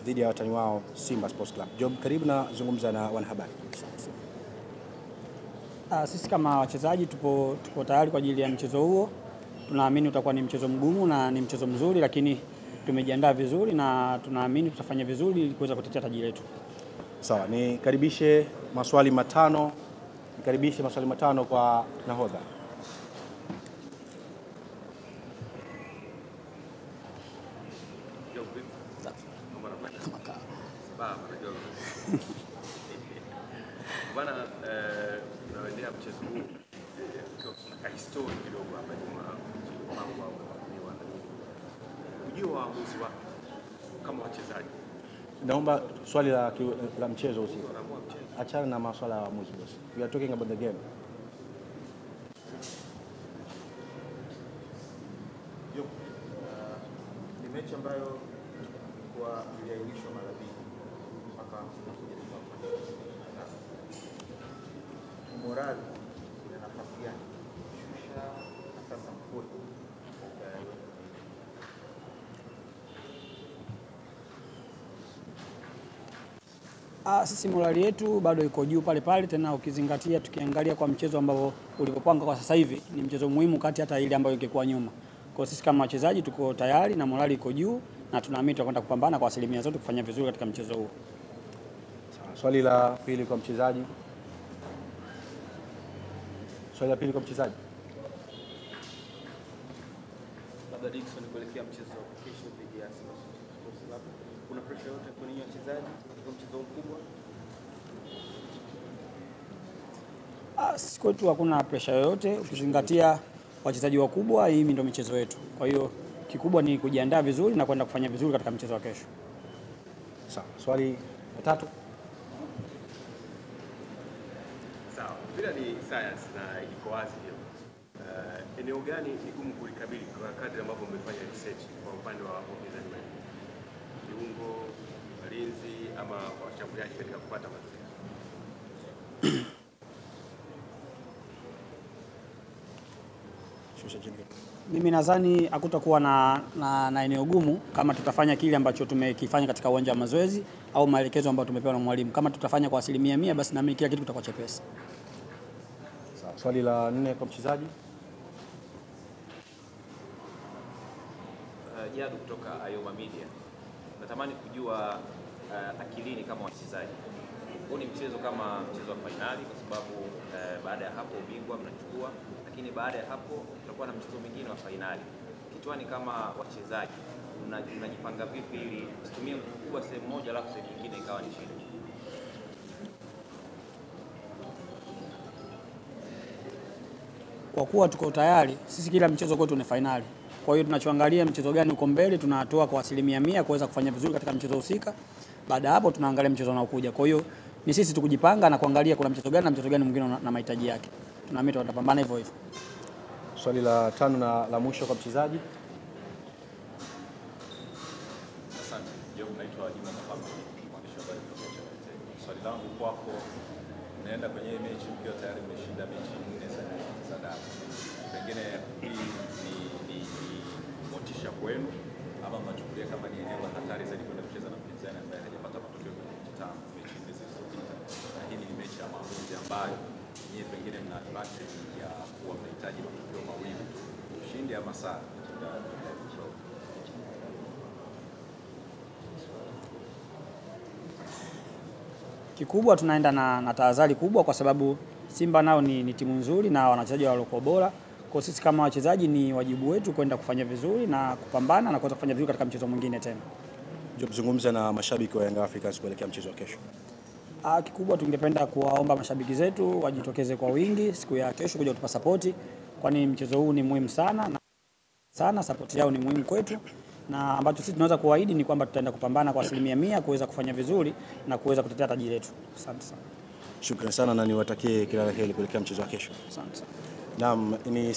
dhidi ya watani wao Simba Sports Club. Job, karibu na zungumza na wanahabari. Sisi kama wachezaji tupo tayari kwa ajili ya mchezo huo. Tunaamini utakuwa ni mchezo mgumu na ni mchezo mzuri, lakini tumejiandaa vizuri na tunaamini tutafanya vizuri ili kuweza kutetea taji letu. Sawa, nikaribishe maswali matano kwa nahodha. Bwana, tunaendelea mchezo huu kuna historia kidogo hapa nyuma mambo au ujio wa waamuzi wako kama wachezaji. Naomba swali la mchezo usiku. Achana na masuala ya waamuzi boss. We are talking about the game. Ni mechi ambayo kwa iliainishwa mara mbili mpaka tunakuja morali ina nafasi gani kushusha sasa mkono Sisi morali yetu bado iko juu pale pale, tena ukizingatia tukiangalia kwa mchezo ambao ulipopanga kwa sasa hivi ni mchezo muhimu kati hata ile ambayo ingekuwa nyuma. Kwa sisi kama wachezaji tuko tayari na morali iko juu na tunaamini tutakwenda kupambana kwa asilimia zote kufanya vizuri katika mchezo huu. Swali la pili kwa mchezaji. Labda Dickson, kuelekea mchezo wa kesho dhidi ya Simba Sports Club, kuna pressure yote kwa ninyi wachezaji katika mchezo mkubwa? Sisi kwetu hakuna pressure yoyote, ukizingatia wachezaji wakubwa, hii ndio michezo yetu. Kwa hiyo kikubwa ni kujiandaa vizuri na kwenda kufanya vizuri katika mchezo wa kesho. Sawa. Swali la tatu. Sawa. Bila ni science na iko wazi hiyo. Eneo gani ni gumu kulikabili kwa kadri ambavyo mmefanya research kwa upande wa wapinzani wenu? Kiungo, walinzi ama washambuliaji katika kupata matokeo? Mimi nadhani hakutakuwa na eneo gumu kama tutafanya kile ambacho tumekifanya katika uwanja wa mazoezi au maelekezo ambayo tumepewa na mwalimu. Kama tutafanya kwa 100%, basi naamini kila kitu kitakuwa chepesi. Sawa. Swali la 4 kwa mchezaji. Jadu kutoka Ayoma Media. Natamani kujua akilini kama wachezaji, huu ni mchezo kama mchezo wa fainali kwa sababu baada ya hapo ubingwa mnachukua, lakini baada ya hapo tutakuwa na mchezo mwingine wa fainali. Kichwani kama wachezaji mnajipanga vipi ili usitumie nguvu kubwa sehemu moja alafu sehemu nyingine ikawa ni shida? Kwa kuwa tuko tayari, sisi kila mchezo kwetu ni fainali. Kwa hiyo tunachoangalia mchezo gani uko mbele, tunatoa kwa 100% kuweza kufanya vizuri katika mchezo husika. Baada hapo tunaangalia mchezo unaokuja. Kwa hiyo ni sisi tukujipanga na kuangalia kuna mchezo gani na mchezo gani mwingine na mahitaji yake. Tunaamini tutapambana hivyo hivyo. Swali la 5 na la mwisho kwa mchezaji. Asante. Job, naitwa Juma Mapamba, mwandishi wa habari kutoka Channel 10. Swali langu kwako, unaenda kwenye mechi mkiwa tayari mmeshinda mechi 4 za dabi. Pengine hii ni motisha kwenu ama mnachukulia kama ni eneo la hatari zaidi kwenda kucheza na mpinzani ambaye hajapata matokeo kwenye mechi 5 mechi zilizopita, na hii ni mechi ya maamuzi ambayo nyie pengine mna advantage ya kuwa mnahitaji matokeo mawili, ushindi ama sare? Kikubwa tunaenda na tahadhari kubwa kwa sababu Simba nao ni timu nzuri na wanachezaji walio bora. Kwa sisi kama wachezaji ni wajibu wetu kwenda kufanya vizuri na kupambana na kuweza kufanya vizuri katika mchezo mwingine tena. Job, zungumza na mashabiki wa Young Africans kuelekea mchezo wa kesho. Kikubwa tungependa kuwaomba mashabiki zetu wajitokeze kwa wingi siku ya kesho kuja kutupa support, kwani mchezo huu ni muhimu sana, support yao ni muhimu kwetu, na ambacho sisi tunaweza kuahidi ni kwamba tutaenda kupambana kwa 100% kuweza kufanya vizuri na kuweza kutetea taji letu. Asante sana. Shukrani sana na niwatakie kila la heri kuelekea mchezo wa kesho. Asante sana. Naam, ni